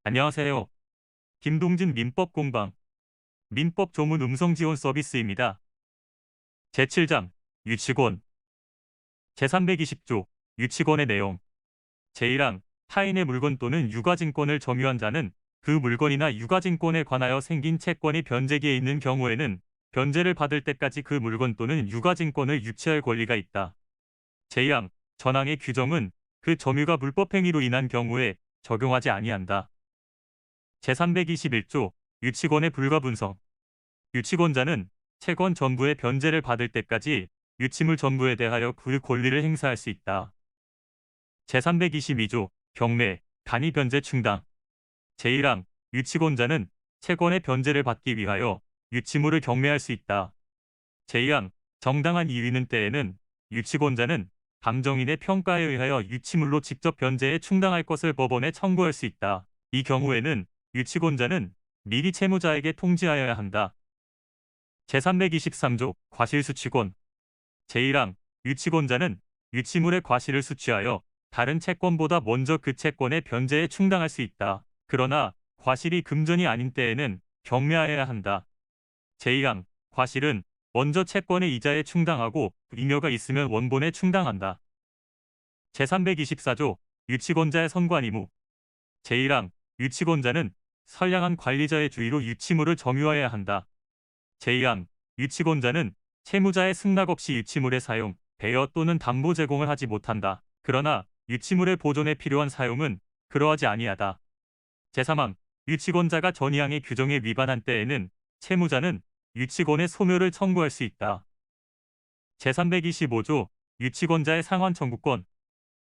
안녕하세요. 김동진 민법 공방, 민법 조문 음성 지원 서비스입니다. 제7장, 유치권. 제320조, 유치권의 내용. 제1항, 타인의 물건 또는 유가증권을 점유한 자는 그 물건이나 유가증권에 관하여 생긴 채권이 변제기에 있는 경우에는 변제를 받을 때까지 그 물건 또는 유가증권을 유치할 권리가 있다. 제2항, 전항의 규정은 그 점유가 불법행위로 인한 경우에 적용하지 아니한다. 제321조, 유치권의 불가분성. 유치권자는 채권 전부의 변제를 받을 때까지 유치물 전부에 대하여 그 권리를 행사할 수 있다. 제322조, 경매, 간이 변제 충당. 제1항, 유치권자는 채권의 변제를 받기 위하여 유치물을 경매할 수 있다. 제2항, 정당한 이유는 때에는 유치권자는 감정인의 평가에 의하여 유치물로 직접 변제에 충당할 것을 법원에 청구할 수 있다. 이 경우에는 유치권자는 미리 채무자에게 통지하여야 한다. 제323조, 과실수취권. 제1항, 유치권자는 유치물의 과실을 수취하여 다른 채권보다 먼저 그 채권의 변제에 충당할 수 있다. 그러나 과실이 금전이 아닌 때에는 경매하여야 한다. 제2항, 과실은 먼저 채권의 이자에 충당하고 잉여가 있으면 원본에 충당한다. 제324조, 유치권자의 선관 의무. 제1항, 유치권자는 선량한 관리자의 주의로 유치물을 점유하여야 한다. 제2항, 유치권자는 채무자의 승낙 없이 유치물의 사용, 배여 또는 담보 제공을 하지 못한다. 그러나 유치물의 보존에 필요한 사용은 그러하지 아니하다. 제3항, 유치권자가 전이항의 규정에 위반한 때에는 채무자는 유치권의 소멸을 청구할 수 있다. 제325조, 유치권자의 상환 청구권.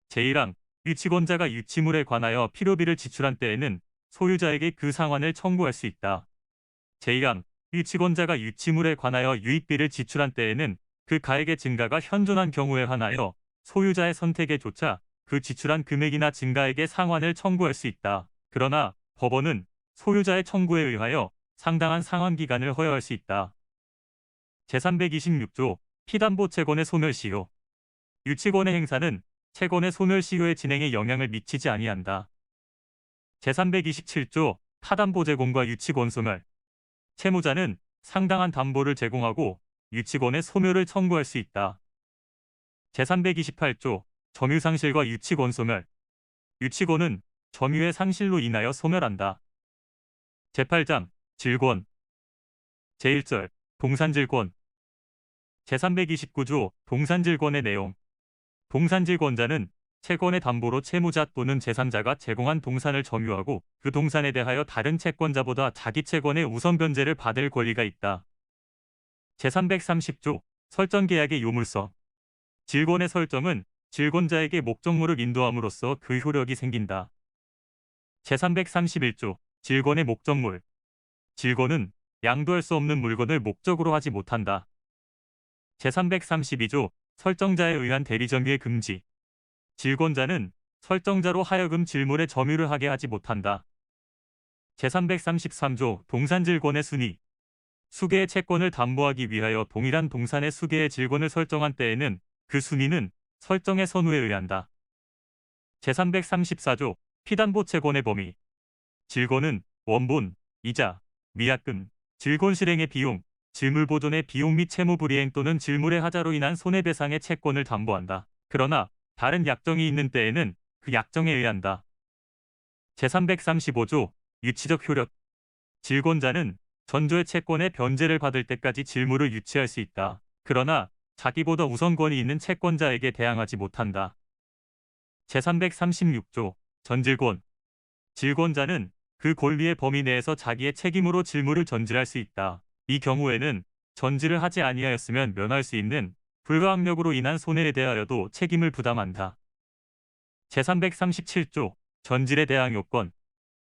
제1항, 유치권자가 유치물에 관하여 필요비를 지출한 때에는 소유자에게 그 상환을 청구할 수 있다. 제2항, 유치권자가 유치물에 관하여 유익비를 지출한 때에는 그 가액의 증가가 현존한 경우에 한하여 소유자의 선택에 조차 그 지출한 금액이나 증가액의 상환을 청구할 수 있다. 그러나 법원은 소유자의 청구에 의하여 상당한 상환 기간을 허용할 수 있다. 제326조, 피담보 채권의 소멸시효. 유치권의 행사는 채권의 소멸시효의 진행에 영향을 미치지 아니한다. 제327조, 타담보 제공과 유치권 소멸. 채무자는 상당한 담보를 제공하고 유치권의 소멸을 청구할 수 있다. 제328조, 점유상실과 유치권 소멸. 유치권은 점유의 상실로 인하여 소멸한다. 제8장, 질권. 제1절, 동산질권. 제329조, 동산질권의 내용. 동산질권자는 채권의 담보로 채무자 또는 제3자가 제공한 동산을 점유하고 그 동산에 대하여 다른 채권자보다 자기 채권의 우선 변제를 받을 권리가 있다. 제330조, 설정계약의 요물성. 질권의 설정은 질권자에게 목적물을 인도함으로써 그 효력이 생긴다. 제331조, 질권의 목적물. 질권은 양도할 수 없는 물건을 목적으로 하지 못한다. 제332조, 설정자에 의한 대리점유의 금지. 질권자는 설정자로 하여금 질물에 점유를 하게 하지 못한다. 제333조, 동산질권의 순위. 수개의 채권을 담보하기 위하여 동일한 동산의 수개의 질권을 설정한 때에는 그 순위는 설정의 선우에 의한다. 제334조, 피담보 채권의 범위. 질권은 원본, 이자, 미약금, 질권 실행의 비용, 질물 보존의 비용 및 채무 불이행 또는 질물의 하자로 인한 손해배상의 채권을 담보한다. 그러나 다른 약정이 있는 때에는 그 약정에 의한다. 제335조, 유치적 효력. 질권자는 전조의 채권의 변제를 받을 때까지 질물을 유치할 수 있다. 그러나 자기보다 우선권이 있는 채권자에게 대항하지 못한다. 제336조, 전질권. 질권자는 그 권리의 범위 내에서 자기의 책임으로 질물을 전질할 수 있다. 이 경우에는 전질을 하지 아니하였으면 면할 수 있는 불가항력으로 인한 손해에 대하여도 책임을 부담한다. 제337조, 전질에 대항 요건.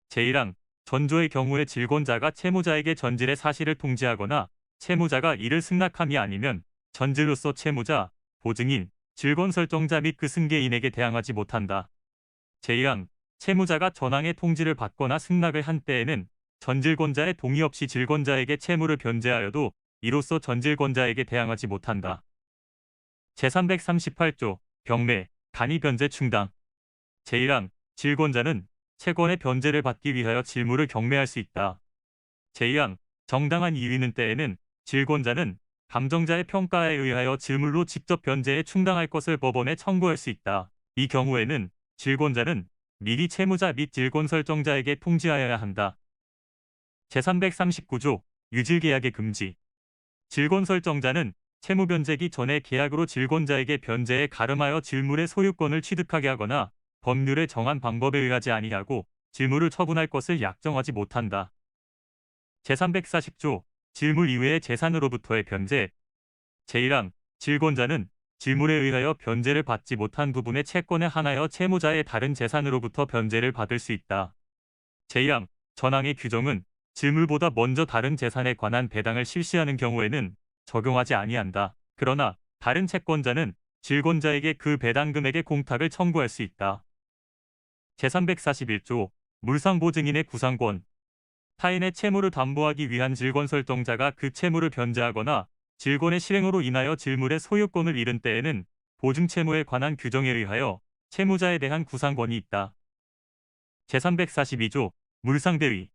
제1항, 전조의 경우에 질권자가 채무자에게 전질의 사실을 통지하거나 채무자가 이를 승낙함이 아니면 전질로서 채무자, 보증인, 질권 설정자 및 그 승계인에게 대항하지 못한다. 제2항, 채무자가 전항의 통지를 받거나 승낙을 한 때에는 전질권자의 동의 없이 질권자에게 채무를 변제하여도 이로써 전질권자에게 대항하지 못한다. 제338조, 경매, 간이 변제 충당. 제1항, 질권자는 채권의 변제를 받기 위하여 질물을 경매할 수 있다. 제2항 정당한 이의는 때에는 질권자는 감정자의 평가에 의하여 질물로 직접 변제에 충당할 것을 법원에 청구할 수 있다. 이 경우에는 질권자는 미리 채무자 및 질권 설정자에게 통지하여야 한다. 제339조 유질계약의 금지. 질권 설정자는 채무 변제기 전에 계약으로 질권자에게 변제에 가름하여 질물의 소유권을 취득하게 하거나 법률에 정한 방법에 의하지 아니하고 질물을 처분할 것을 약정하지 못한다. 제340조 질물 이외의 재산으로부터의 변제. 제1항 질권자는 질물에 의하여 변제를 받지 못한 부분의 채권에 한하여 채무자의 다른 재산으로부터 변제를 받을 수 있다. 제2항 전항의 규정은 질물보다 먼저 다른 재산에 관한 배당을 실시하는 경우에는 적용하지 아니한다. 그러나 다른 채권자는 질권자에게 그 배당 금액의 공탁을 청구할 수 있다. 제341조 물상보증인의 구상권. 타인의 채무를 담보하기 위한 질권 설정자가 그 채무를 변제하거나 질권의 실행으로 인하여 질물의 소유권을 잃은 때에는 보증채무에 관한 규정에 의하여 채무자에 대한 구상권이 있다. 제342조 물상대위.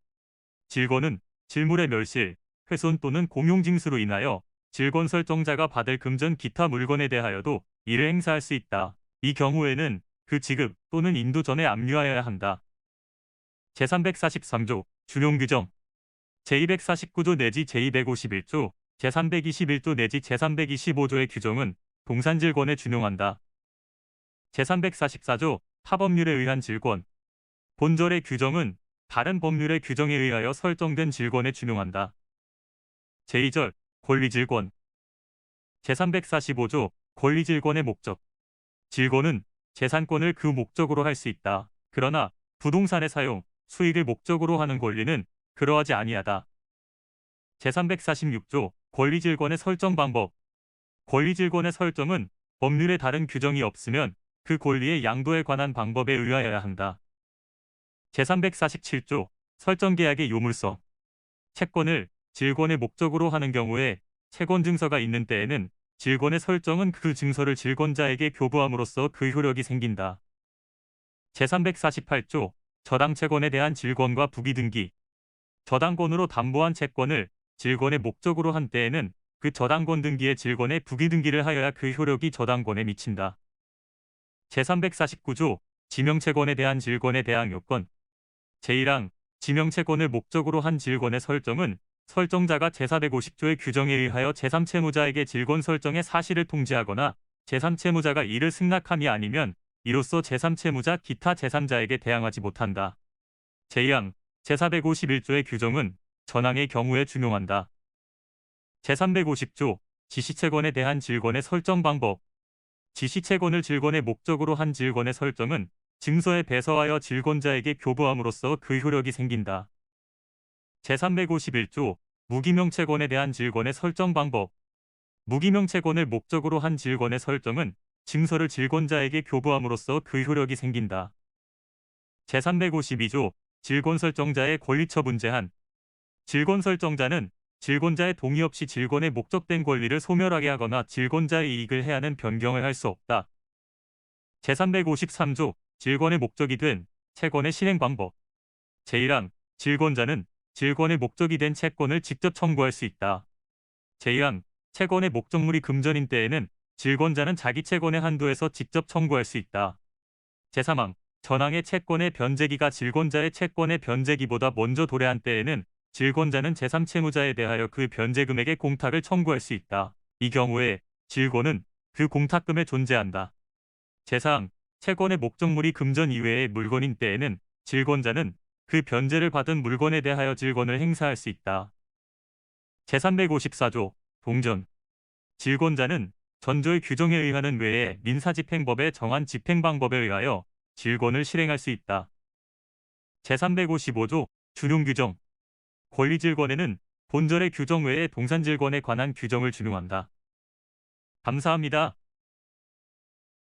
질권은 질물의 멸실, 훼손 또는 공용징수로 인하여 질권 설정자가 받을 금전 기타 물건에 대하여도 이를 행사할 수 있다. 이 경우에는 그 지급 또는 인도 전에 압류하여야 한다. 제343조 준용규정. 제249조 내지 제251조, 제321조 내지 제325조의 규정은 동산질권에 준용한다. 제344조 타법률에 의한 질권. 본절의 규정은 다른 법률의 규정에 의하여 설정된 질권에 준용한다. 제2절 권리질권. 제345조 권리질권의 목적. 질권은 재산권을 그 목적으로 할 수 있다. 그러나 부동산의 사용, 수익을 목적으로 하는 권리는 그러하지 아니하다. 제346조 권리질권의 설정 방법. 권리질권의 설정은 법률에 다른 규정이 없으면 그 권리의 양도에 관한 방법에 의하여야 한다. 제347조 설정계약의 요물성. 채권을 질권의 목적으로 하는 경우에 채권증서가 있는 때에는 질권의 설정은 그 증서를 질권자에게 교부함으로써 그 효력이 생긴다. 제348조 저당채권에 대한 질권과 부기등기. 저당권으로 담보한 채권을 질권의 목적으로 한 때에는 그 저당권 등기의 질권의 부기등기를 하여야 그 효력이 저당권에 미친다. 제349조 지명채권에 대한 질권에 대한 요건. 제1항 지명채권을 목적으로 한 질권의 설정은 설정자가 제450조의 규정에 의하여 제3채무자에게 질권 설정의 사실을 통지하거나 제3채무자가 이를 승낙함이 아니면 이로써 제3채무자 기타 제3자에게 대항하지 못한다. 제2항 제451조의 규정은 전항의 경우에 준용한다. 제350조 지시채권에 대한 질권의 설정 방법. 지시채권을 질권의 목적으로 한 질권의 설정은 증서에 배서하여 질권자에게 교부함으로써 그 효력이 생긴다. 제351조 무기명채권에 대한 질권의 설정 방법. 무기명채권을 목적으로 한 질권의 설정은 증서를 질권자에게 교부함으로써 그 효력이 생긴다. 제352조 질권 설정자의 권리처분 제한. 질권 설정자는 질권자의 동의 없이 질권에 목적된 권리를 소멸하게 하거나 질권자의 이익을 해하는 변경을 할 수 없다. 제353조 질권의 목적이 된 채권의 실행 방법. 제1항 질권자는 질권의 목적이 된 채권을 직접 청구할 수 있다. 제2항 채권의 목적물이 금전인 때에는 질권자는 자기 채권의 한도에서 직접 청구할 수 있다. 제3항 전항의 채권의 변제기가 질권자의 채권의 변제기보다 먼저 도래한 때에는 질권자는 제3채무자에 대하여 그 변제금액의 공탁을 청구할 수 있다. 이 경우에 질권은 그 공탁금에 존재한다. 제4항 채권의 목적물이 금전 이외의 물건인 때에는 질권자는 그 변제를 받은 물건에 대하여 질권을 행사할 수 있다. 제354조 동전. 질권자는 전조의 규정에 의하는 외에 민사집행법에 정한 집행방법에 의하여 질권을 실행할 수 있다. 제355조 준용규정. 권리질권에는 본절의 규정 외에 동산질권에 관한 규정을 준용한다. 감사합니다.